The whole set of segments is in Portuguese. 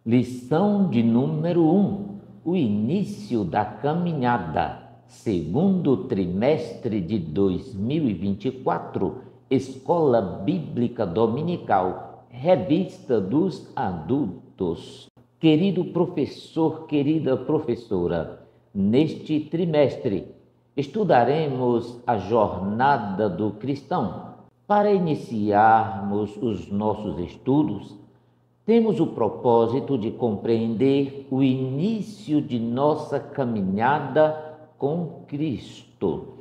Lição de número 1: o início da caminhada, segundo trimestre de 2024, Escola Bíblica Dominical, Revista dos Adultos. Querido professor, querida professora, neste trimestre estudaremos a jornada do cristão. Para iniciarmos os nossos estudos, temos o propósito de compreender o início de nossa caminhada com Cristo.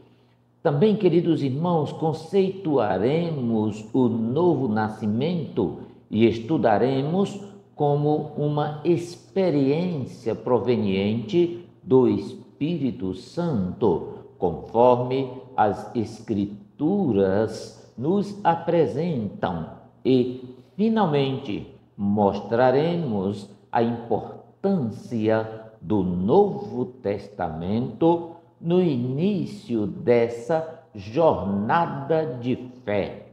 Também, queridos irmãos, conceituaremos o novo nascimento e estudaremos como uma experiência proveniente do Espírito Santo, conforme as Escrituras nos apresentam. E, finalmente, mostraremos a importância do Novo Testamento no início dessa jornada de fé.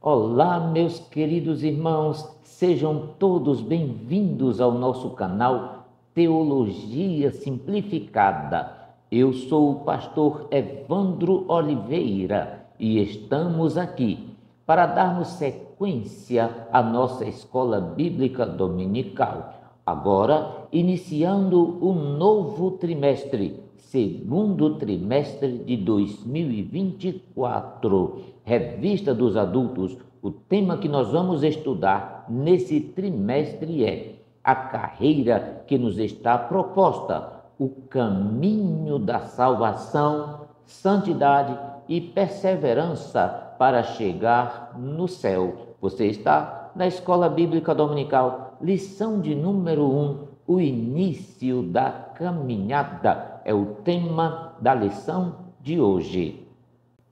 Olá, meus queridos irmãos, sejam todos bem-vindos ao nosso canal Teologia Simplificada. Eu sou o pastor Evandro Oliveira e estamos aqui para darmos sequência à nossa escola bíblica dominical. Agora, iniciando o novo trimestre, segundo trimestre de 2024, Revista dos Adultos. O tema que nós vamos estudar nesse trimestre é a carreira que nos está proposta, o caminho da salvação, santidade e perseverança para chegar no céu. Você está na Escola Bíblica Dominical, lição de número 1, o início da caminhada, é o tema da lição de hoje.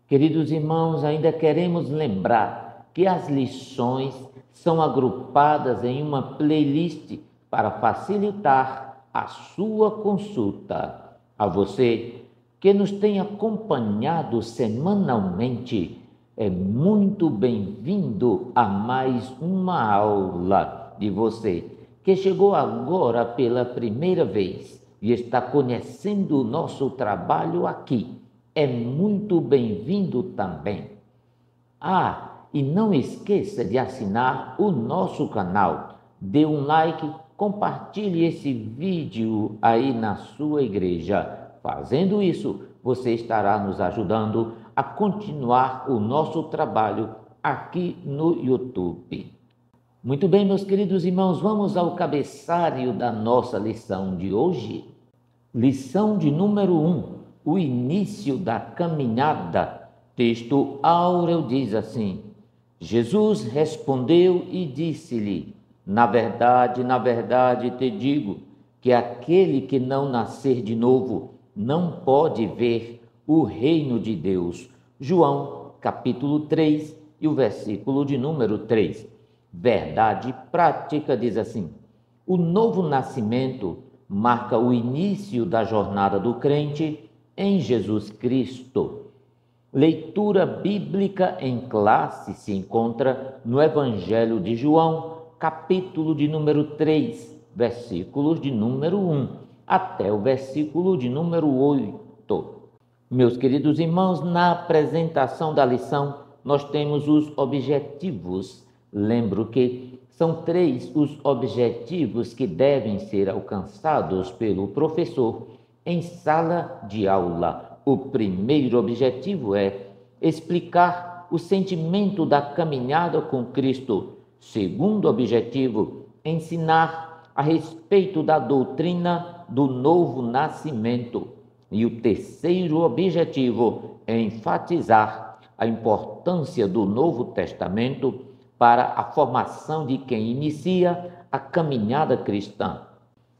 Queridos irmãos, ainda queremos lembrar que as lições são agrupadas em uma playlist para facilitar a sua consulta. A você que nos tem acompanhado semanalmente, é muito bem-vindo a mais uma aula. De você que chegou agora pela primeira vez e está conhecendo o nosso trabalho aqui, é muito bem-vindo também. E não esqueça de assinar o nosso canal, dê um like, compartilhe esse vídeo aí na sua igreja. Fazendo isso, você estará nos ajudando a continuar o nosso trabalho aqui no YouTube. Muito bem, meus queridos irmãos, vamos ao cabeçalho da nossa lição de hoje. Lição de número 1, o início da caminhada. Texto áureo diz assim: Jesus respondeu e disse-lhe: na verdade te digo, que aquele que não nascer de novo não pode ver o reino de Deus. João, capítulo 3, e o versículo de número 3. Verdade prática diz assim: o novo nascimento marca o início da jornada do crente em Jesus Cristo. Leitura bíblica em classe se encontra no Evangelho de João, capítulo de número 3, versículos de número 1 até o versículo de número 8. Meus queridos irmãos, na apresentação da lição, nós temos os objetivos. Lembro que são 3 os objetivos que devem ser alcançados pelo professor em sala de aula. O primeiro objetivo é explicar o sentimento da caminhada com Cristo. Segundo objetivo, ensinar a respeito da doutrina do novo nascimento. E o terceiro objetivo é enfatizar a importância do Novo Testamento para a formação de quem inicia a caminhada cristã.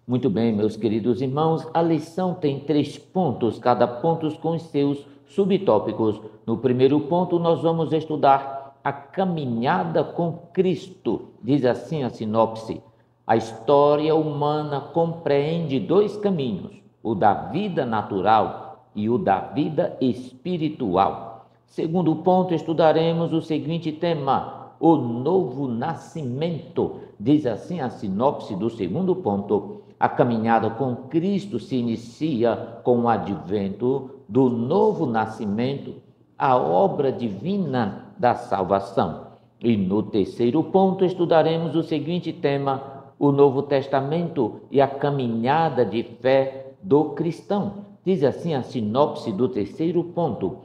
Muito bem, meus queridos irmãos, a lição tem 3 pontos, cada ponto com os seus subtópicos. No primeiro ponto, nós vamos estudar a caminhada com Cristo. Diz assim a sinopse: a história humana compreende 2 caminhos, o da vida natural e o da vida espiritual. Segundo ponto, estudaremos o seguinte tema: o novo nascimento. Diz assim a sinopse do segundo ponto: a caminhada com Cristo se inicia com o advento do novo nascimento, a obra divina da salvação. E no terceiro ponto estudaremos o seguinte tema: o Novo Testamento e a caminhada de fé do cristão. Diz assim a sinopse do terceiro ponto: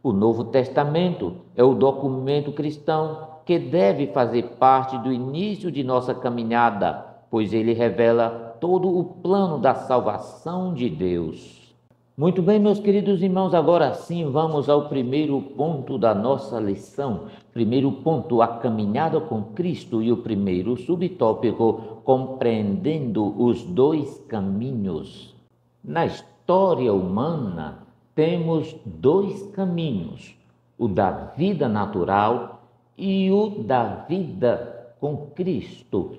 o Novo Testamento é o documento cristão que deve fazer parte do início de nossa caminhada, pois ele revela todo o plano da salvação de Deus. Muito bem, meus queridos irmãos, agora sim vamos ao primeiro ponto da nossa lição. Primeiro ponto, a caminhada com Cristo, e o primeiro subtópico, compreendendo os dois caminhos. Na história humana, temos dois caminhos, o da vida natural e o da vida com Cristo.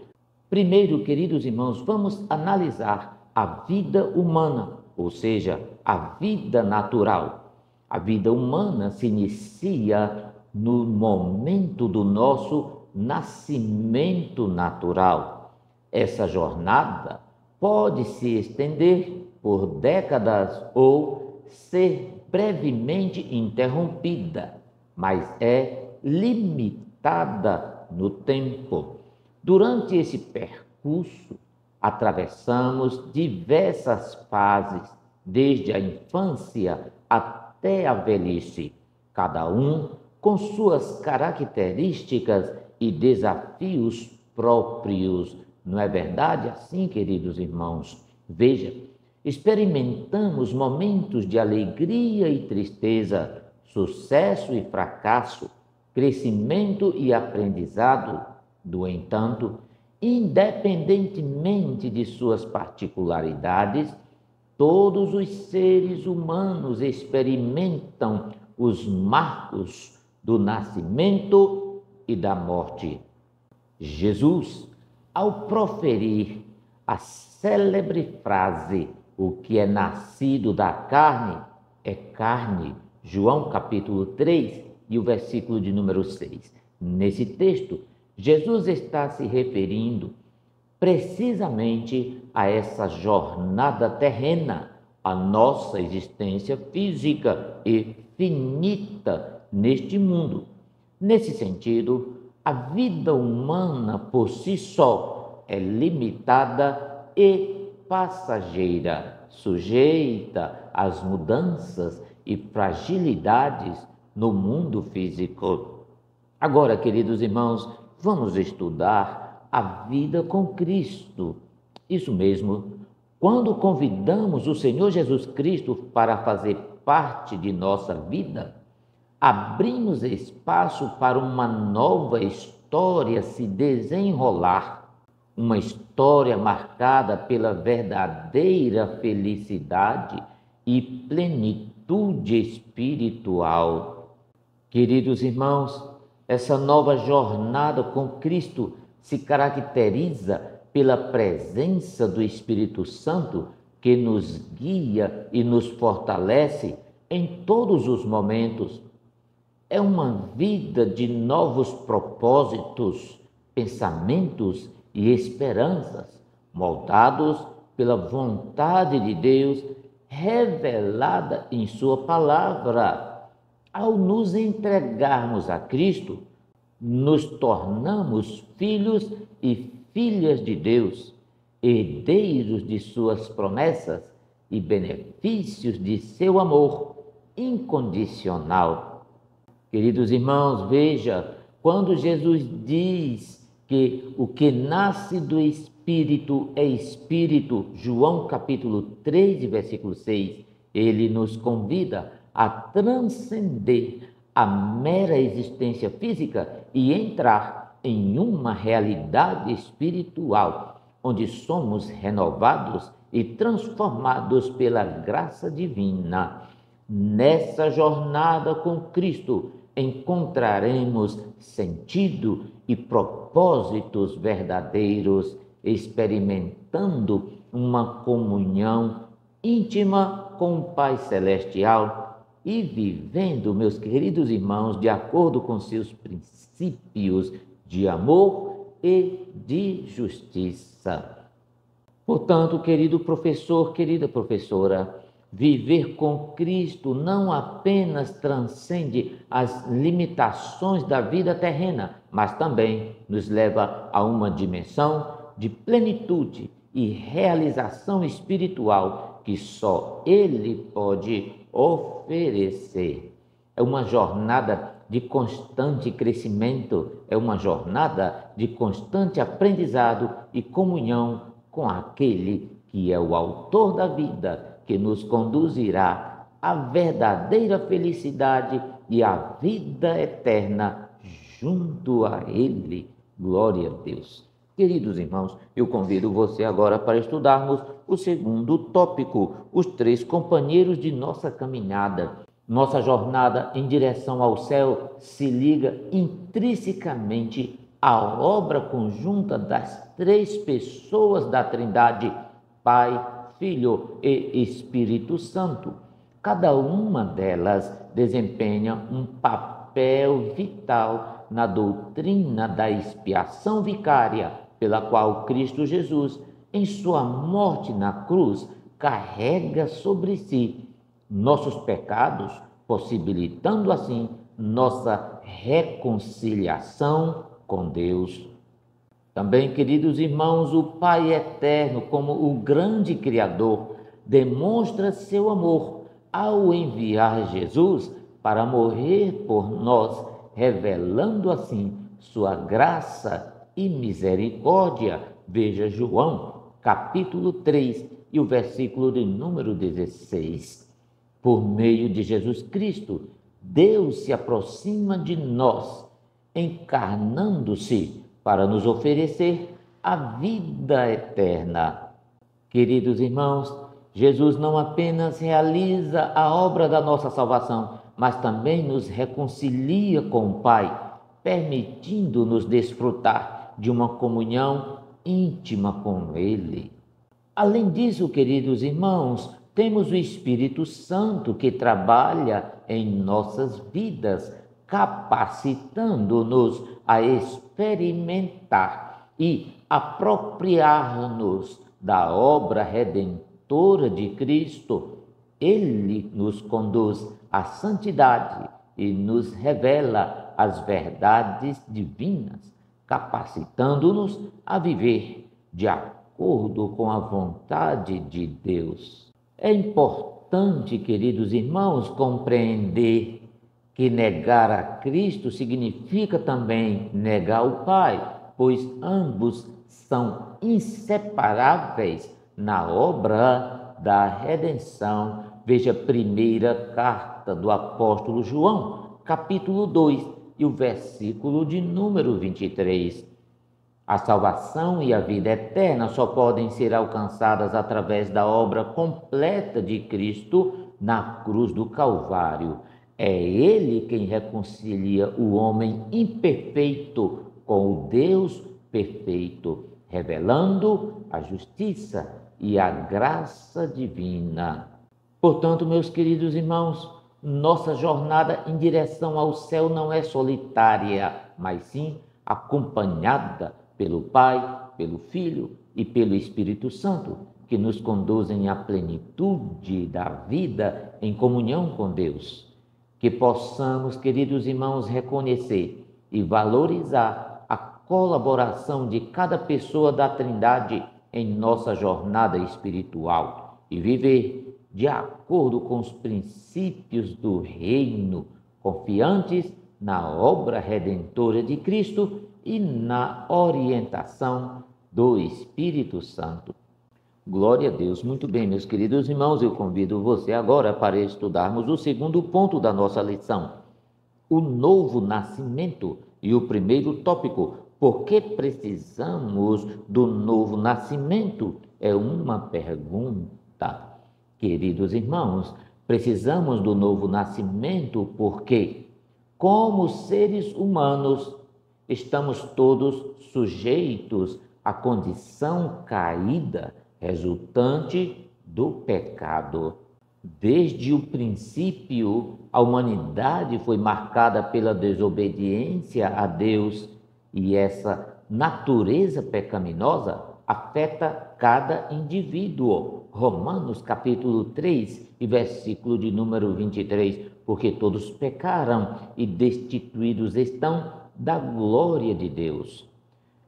Primeiro, queridos irmãos, vamos analisar a vida humana, ou seja, a vida natural. A vida humana se inicia no momento do nosso nascimento natural. Essa jornada pode se estender por décadas ou ser brevemente interrompida, mas é limitada no tempo. Durante esse percurso, atravessamos diversas fases, desde a infância até a velhice, cada um com suas características e desafios próprios. Não é verdade assim, queridos irmãos? Veja, experimentamos momentos de alegria e tristeza, sucesso e fracasso, crescimento e aprendizado. No entanto, independentemente de suas particularidades, todos os seres humanos experimentam os marcos do nascimento e da morte. Jesus, ao proferir a célebre frase: "O que é nascido da carne é carne", João capítulo 3 e o versículo de número 6. Nesse texto, Jesus está se referindo precisamente a essa jornada terrena, a nossa existência física e finita neste mundo. Nesse sentido, a vida humana por si só é limitada e passageira, sujeita às mudanças e fragilidades no mundo físico. Agora, queridos irmãos, vamos estudar a vida com Cristo. Isso mesmo, quando convidamos o Senhor Jesus Cristo para fazer parte de nossa vida, abrimos espaço para uma nova história se desenrolar, uma história marcada pela verdadeira felicidade e plenitude espiritual. Queridos irmãos, essa nova jornada com Cristo se caracteriza pela presença do Espírito Santo, que nos guia e nos fortalece em todos os momentos. É uma vida de novos propósitos, pensamentos e esperanças, moldados pela vontade de Deus revelada em sua palavra. Ao nos entregarmos a Cristo, nos tornamos filhos e filhas de Deus, herdeiros de suas promessas e benefícios de seu amor incondicional. Queridos irmãos, veja, quando Jesus diz que o que nasce do Espírito é Espírito, João capítulo 3, versículo 6, ele nos convida a transcender a mera existência física e entrar em uma realidade espiritual, onde somos renovados e transformados pela graça divina. Nessa jornada com Cristo, encontraremos sentido e propósitos verdadeiros, experimentando uma comunhão íntima com o Pai Celestial e vivendo, meus queridos irmãos, de acordo com seus princípios de amor e de justiça. Portanto, querido professor, querida professora, viver com Cristo não apenas transcende as limitações da vida terrena, mas também nos leva a uma dimensão de plenitude e realização espiritual que só Ele pode oferecer. É uma jornada de constante crescimento, é uma jornada de constante aprendizado e comunhão com aquele que é o autor da vida, que nos conduzirá à verdadeira felicidade e à vida eterna junto a Ele. Glória a Deus. Queridos irmãos, eu convido você agora para estudarmos o segundo tópico, os 3 companheiros de nossa caminhada. Nossa jornada em direção ao céu se liga intrinsecamente à obra conjunta das 3 pessoas da Trindade, Pai, Filho e Espírito Santo. Cada uma delas desempenha um papel vital na doutrina da expiação vicária, pela qual Cristo Jesus, em sua morte na cruz, carrega sobre si nossos pecados, possibilitando assim nossa reconciliação com Deus. Também, queridos irmãos, o Pai Eterno, como o grande Criador, demonstra seu amor ao enviar Jesus para morrer por nós, revelando assim sua graça e misericórdia. Veja João, capítulo 3 e o versículo de número 16. Por meio de Jesus Cristo, Deus se aproxima de nós, encarnando-se para nos oferecer a vida eterna. Queridos irmãos, Jesus não apenas realiza a obra da nossa salvação, mas também nos reconcilia com o Pai, permitindo-nos desfrutar de uma comunhão íntima com Ele. Além disso, queridos irmãos, temos o Espírito Santo que trabalha em nossas vidas, capacitando-nos a experimentar e apropriar-nos da obra redentora de Cristo. Ele nos conduz à santidade e nos revela as verdades divinas, capacitando-nos a viver de acordo com a vontade de Deus. É importante, queridos irmãos, compreender que negar a Cristo significa também negar o Pai, pois ambos são inseparáveis na obra da redenção. Veja a primeira carta do apóstolo João, capítulo 2 e o versículo de número 23. A salvação e a vida eterna só podem ser alcançadas através da obra completa de Cristo na cruz do Calvário. É Ele quem reconcilia o homem imperfeito com o Deus perfeito, revelando a justiça e a graça divina. Portanto, meus queridos irmãos, nossa jornada em direção ao céu não é solitária, mas sim acompanhada pelo Pai, pelo Filho e pelo Espírito Santo, que nos conduzem à plenitude da vida em comunhão com Deus. Que possamos, queridos irmãos, reconhecer e valorizar a colaboração de cada pessoa da Trindade em nossa jornada espiritual e viver de acordo com os princípios do reino, confiantes na obra redentora de Cristo e na orientação do Espírito Santo. Glória a Deus. Muito bem, meus queridos irmãos, eu convido você agora para estudarmos o segundo ponto da nossa lição, o novo nascimento. E o primeiro tópico, por que precisamos do novo nascimento? É uma pergunta. Queridos irmãos, precisamos do novo nascimento porque, como seres humanos, estamos todos sujeitos à condição caída resultante do pecado. Desde o princípio, a humanidade foi marcada pela desobediência a Deus e essa natureza pecaminosa afeta cada indivíduo. Romanos capítulo 3 e versículo de número 23, porque todos pecaram e destituídos estão da glória de Deus.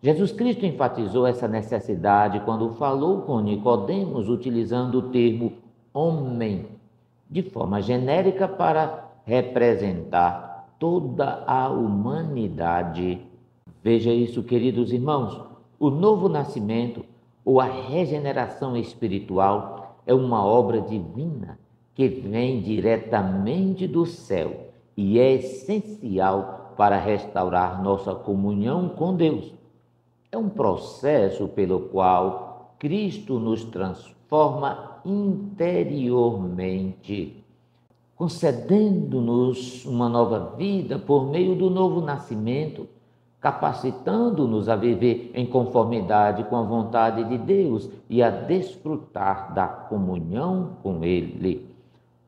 Jesus Cristo enfatizou essa necessidade quando falou com Nicodemos, utilizando o termo homem, de forma genérica para representar toda a humanidade. Veja isso, queridos irmãos, o novo nascimento ou a regeneração espiritual é uma obra divina que vem diretamente do céu e é essencial para restaurar nossa comunhão com Deus. É um processo pelo qual Cristo nos transforma interiormente, concedendo-nos uma nova vida por meio do novo nascimento, capacitando-nos a viver em conformidade com a vontade de Deus e a desfrutar da comunhão com Ele.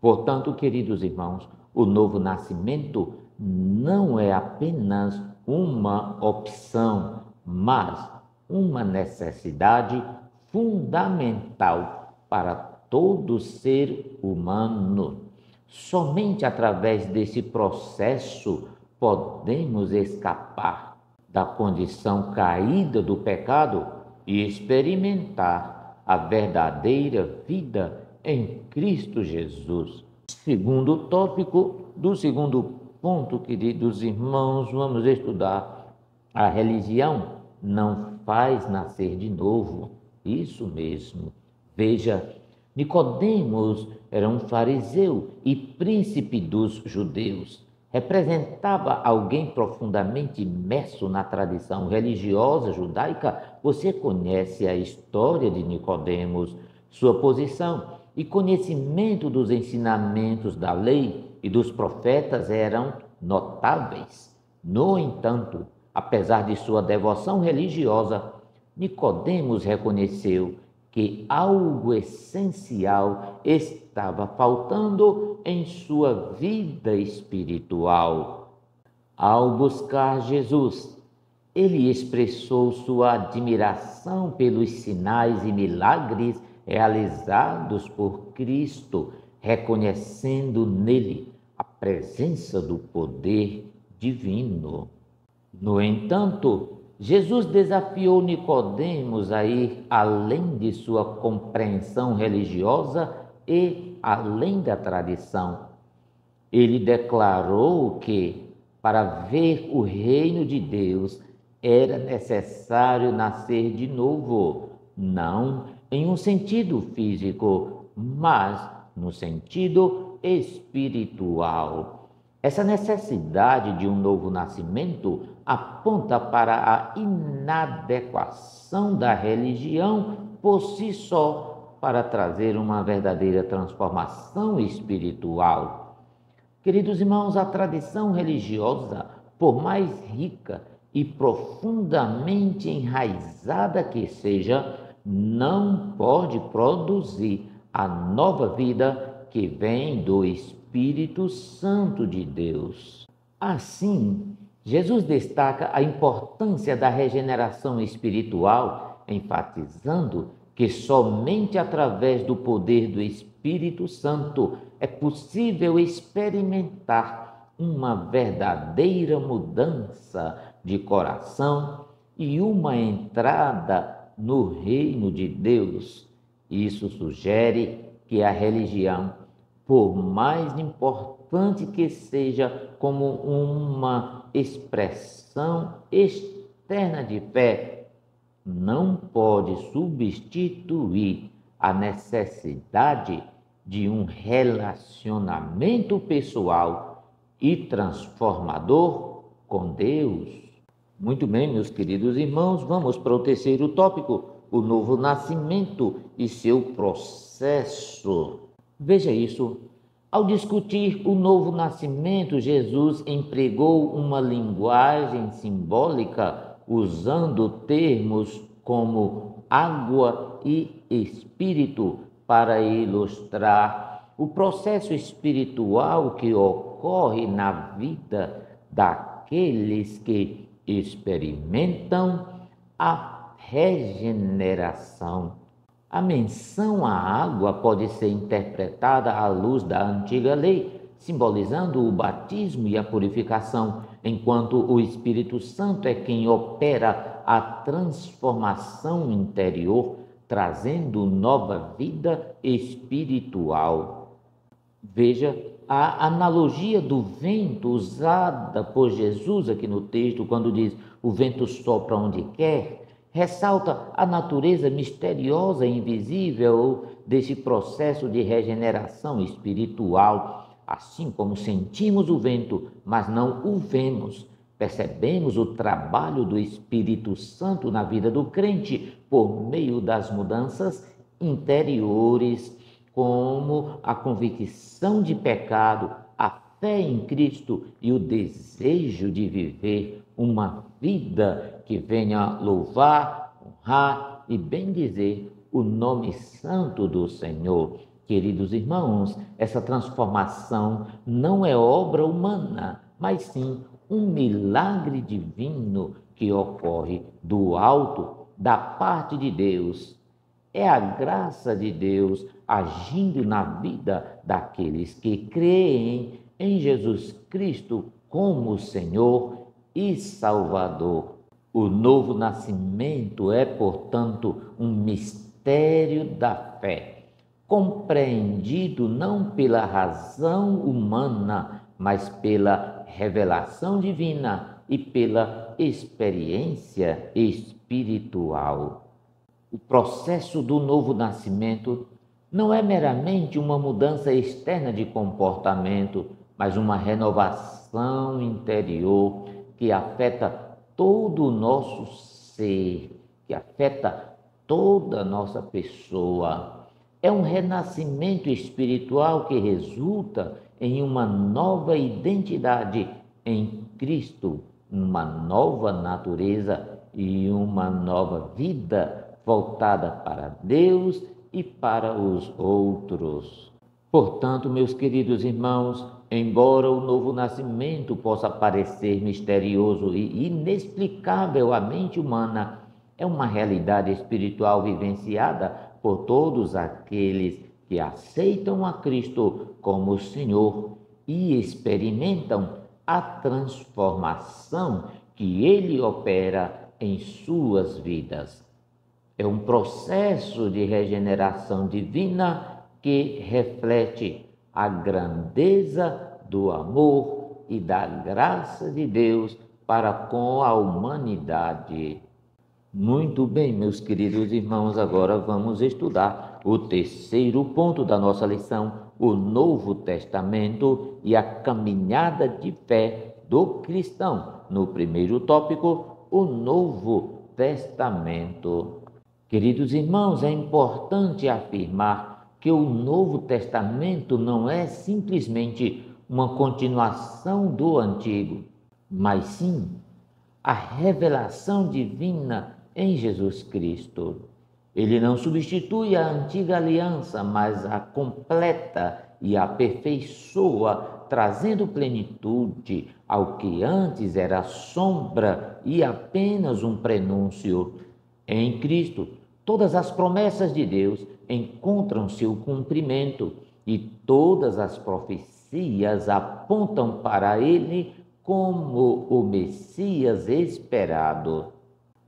Portanto, queridos irmãos, o novo nascimento não é apenas uma opção, mas uma necessidade fundamental para todo ser humano. Somente através desse processo podemos escapar da condição caída do pecado e experimentar a verdadeira vida em Cristo Jesus. Segundo tópico do segundo ponto, queridos irmãos, vamos estudar: a religião não faz nascer de novo. Isso mesmo. Veja, Nicodemos era um fariseu e príncipe dos judeus. Representava alguém profundamente imerso na tradição religiosa judaica. Você conhece a história de Nicodemos, sua posição e conhecimento dos ensinamentos da lei e dos profetas eram notáveis. No entanto, apesar de sua devoção religiosa, Nicodemos reconheceu que algo essencial estava faltando em sua vida espiritual. Ao buscar Jesus, ele expressou sua admiração pelos sinais e milagres realizados por Cristo, reconhecendo nele a presença do poder divino. No entanto, Jesus desafiou Nicodemos a ir além de sua compreensão religiosa e além da tradição. Ele declarou que, para ver o reino de Deus, era necessário nascer de novo, não em um sentido físico, mas no sentido espiritual. Essa necessidade de um novo nascimento aponta para a inadequação da religião por si só para trazer uma verdadeira transformação espiritual. Queridos irmãos, a tradição religiosa, por mais rica e profundamente enraizada que seja, não pode produzir a nova vida que vem do Espírito Santo de Deus. Assim, Jesus destaca a importância da regeneração espiritual, enfatizando que somente através do poder do Espírito Santo é possível experimentar uma verdadeira mudança de coração e uma entrada no reino de Deus. Isso sugere que a religião, por mais importante que seja como uma expressão externa de fé, não pode substituir a necessidade de um relacionamento pessoal e transformador com Deus. Muito bem, meus queridos irmãos, vamos para o terceiro tópico, o novo nascimento e seu processo. Veja isso. Ao discutir o novo nascimento, Jesus empregou uma linguagem simbólica, usando termos como água e espírito para ilustrar o processo espiritual que ocorre na vida daqueles que experimentam a regeneração. A menção à água pode ser interpretada à luz da antiga lei, simbolizando o batismo e a purificação, enquanto o Espírito Santo é quem opera a transformação interior, trazendo nova vida espiritual. Veja a analogia do vento usada por Jesus aqui no texto, quando diz o vento sopra onde quer, ressalta a natureza misteriosa e invisível desse processo de regeneração espiritual. Assim como sentimos o vento, mas não o vemos, percebemos o trabalho do Espírito Santo na vida do crente por meio das mudanças interiores, como a convicção de pecado, a fé em Cristo e o desejo de viver uma vida que venha louvar, honrar e bendizer o nome santo do Senhor. Queridos irmãos, essa transformação não é obra humana, mas sim um milagre divino que ocorre do alto, da parte de Deus. É a graça de Deus agindo na vida daqueles que creem em Jesus Cristo como Senhor e Salvador. O novo nascimento é, portanto, um mistério da fé, compreendido não pela razão humana, mas pela revelação divina e pela experiência espiritual. O processo do novo nascimento não é meramente uma mudança externa de comportamento, mas uma renovação interior que afeta todo o nosso ser, que afeta toda a nossa pessoa. É um renascimento espiritual que resulta em uma nova identidade em Cristo, uma nova natureza e uma nova vida voltada para Deus e para os outros. Portanto, meus queridos irmãos, embora o novo nascimento possa parecer misterioso e inexplicável à mente humana, é uma realidade espiritual vivenciada por todos aqueles que aceitam a Cristo como Senhor e experimentam a transformação que Ele opera em suas vidas. É um processo de regeneração divina que reflete a grandeza do amor e da graça de Deus para com a humanidade. Muito bem, meus queridos irmãos, agora vamos estudar o terceiro ponto da nossa lição, o Novo Testamento e a caminhada de fé do cristão. No primeiro tópico, o Novo Testamento. Queridos irmãos, é importante afirmar que o Novo Testamento não é simplesmente uma continuação do Antigo, mas sim a revelação divina em Jesus Cristo. Ele não substitui a antiga aliança, mas a completa e aperfeiçoa, trazendo plenitude ao que antes era sombra e apenas um prenúncio. Em Cristo, todas as promessas de Deus encontram seu cumprimento e todas as profecias apontam para Ele como o Messias esperado.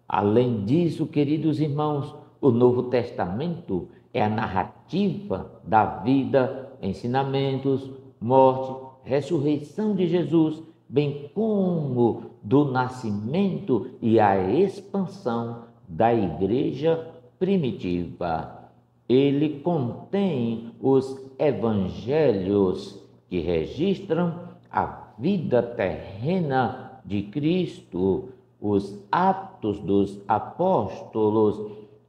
Além disso, queridos irmãos, o Novo Testamento é a narrativa da vida, ensinamentos, morte, ressurreição de Jesus, bem como do nascimento e a expansão da igreja primitiva. Ele contém os evangelhos que registram a vida terrena de Cristo, os Atos dos Apóstolos,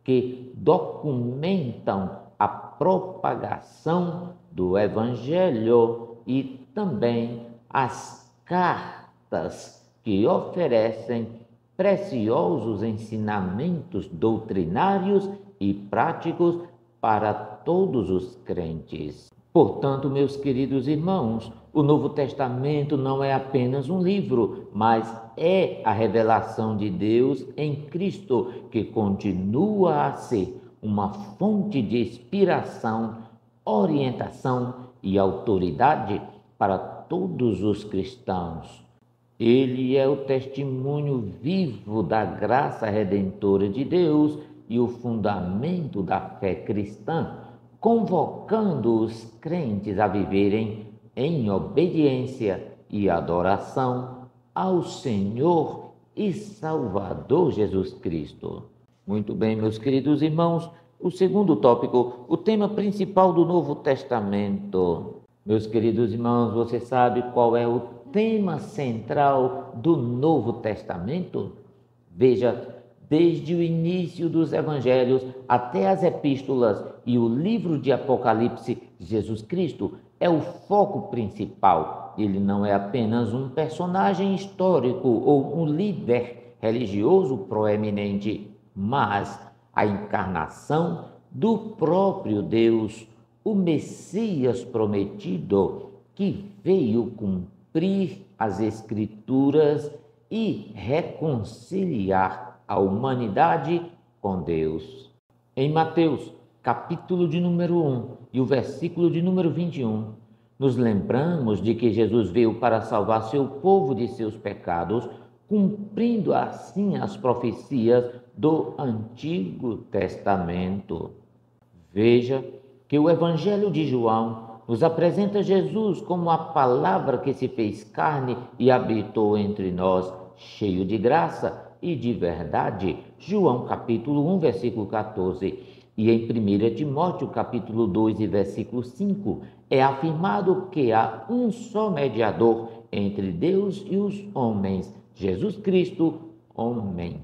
que documentam a propagação do Evangelho, e também as cartas que oferecem preciosos ensinamentos doutrinários e práticos para todos os crentes. Portanto, meus queridos irmãos, o Novo Testamento não é apenas um livro, mas é a revelação de Deus em Cristo, que continua a ser uma fonte de inspiração, orientação e autoridade para todos os cristãos. Ele é o testemunho vivo da graça redentora de Deus e o fundamento da fé cristã, convocando os crentes a viverem em obediência e adoração ao Senhor e Salvador Jesus Cristo. Muito bem, meus queridos irmãos, o segundo tópico, o tema principal do Novo Testamento. Meus queridos irmãos, você sabe qual é o tema central do Novo Testamento? Veja, desde o início dos evangelhos até as epístolas e o livro de Apocalipse, Jesus Cristo é o foco principal. Ele não é apenas um personagem histórico ou um líder religioso proeminente, mas a encarnação do próprio Deus, o Messias prometido, que veio cumprir as Escrituras e reconciliar a humanidade com Deus. Em Mateus, capítulo de número 1 e o versículo de número 21, nos lembramos de que Jesus veio para salvar seu povo de seus pecados, cumprindo assim as profecias do Antigo Testamento. Veja que o Evangelho de João nos apresenta Jesus como a palavra que se fez carne e habitou entre nós, cheio de graça e de verdade. João capítulo 1, versículo 14. E em 1 Timóteo capítulo 2 e versículo 5 é afirmado que há um só mediador entre Deus e os homens, Jesus Cristo, homem.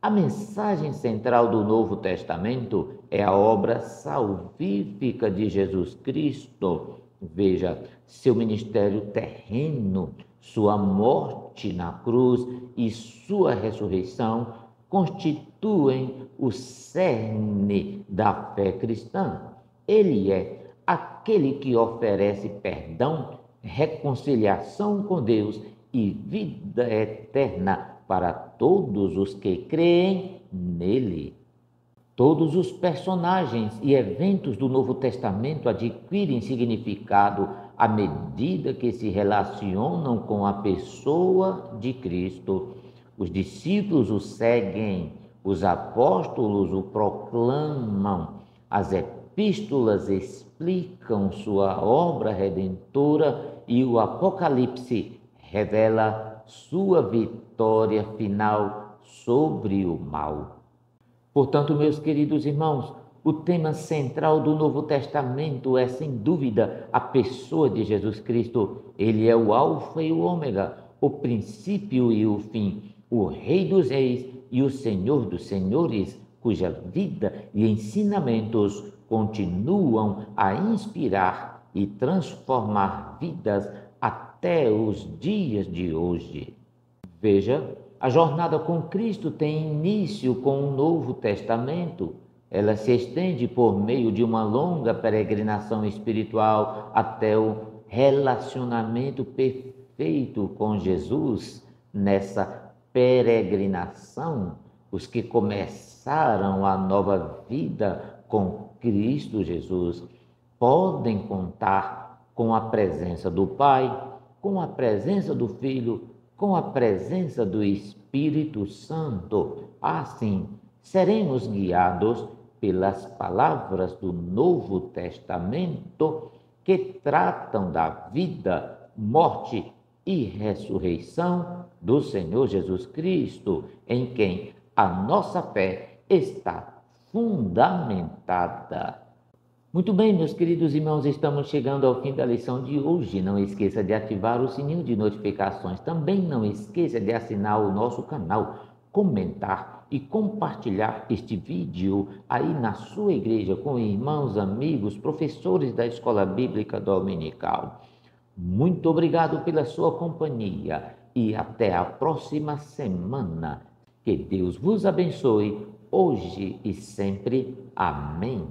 A mensagem central do Novo Testamento é a obra salvífica de Jesus Cristo. Veja, seu ministério terreno, sua morte na cruz e sua ressurreição constituem o cerne da fé cristã. Ele é aquele que oferece perdão, reconciliação com Deus e vida eterna para todos os que creem nele. Todos os personagens e eventos do Novo Testamento adquirem significado à medida que se relacionam com a pessoa de Cristo. Os discípulos o seguem, os apóstolos o proclamam, as epístolas explicam sua obra redentora e o Apocalipse revela sua vitória final sobre o mal. Portanto, meus queridos irmãos, o tema central do Novo Testamento é, sem dúvida, a pessoa de Jesus Cristo. Ele é o Alfa e o Ômega, o princípio e o fim, o Rei dos Reis e o Senhor dos Senhores, cuja vida e ensinamentos continuam a inspirar e transformar vidas até os dias de hoje. Veja, a jornada com Cristo tem início com o Novo Testamento. Ela se estende por meio de uma longa peregrinação espiritual até o relacionamento perfeito com Jesus. Nessa peregrinação, os que começaram a nova vida com Cristo Jesus podem contar com a presença do Pai, com a presença do Filho, com a presença do Espírito Santo. Assim, seremos guiados pelas palavras do Novo Testamento que tratam da vida, morte e ressurreição do Senhor Jesus Cristo, em quem a nossa fé está fundamentada. Muito bem, meus queridos irmãos, estamos chegando ao fim da lição de hoje. Não esqueça de ativar o sininho de notificações. Também não esqueça de assinar o nosso canal, comentar e compartilhar este vídeo aí na sua igreja com irmãos, amigos, professores da Escola Bíblica Dominical. Muito obrigado pela sua companhia e até a próxima semana. Que Deus vos abençoe hoje e sempre. Amém.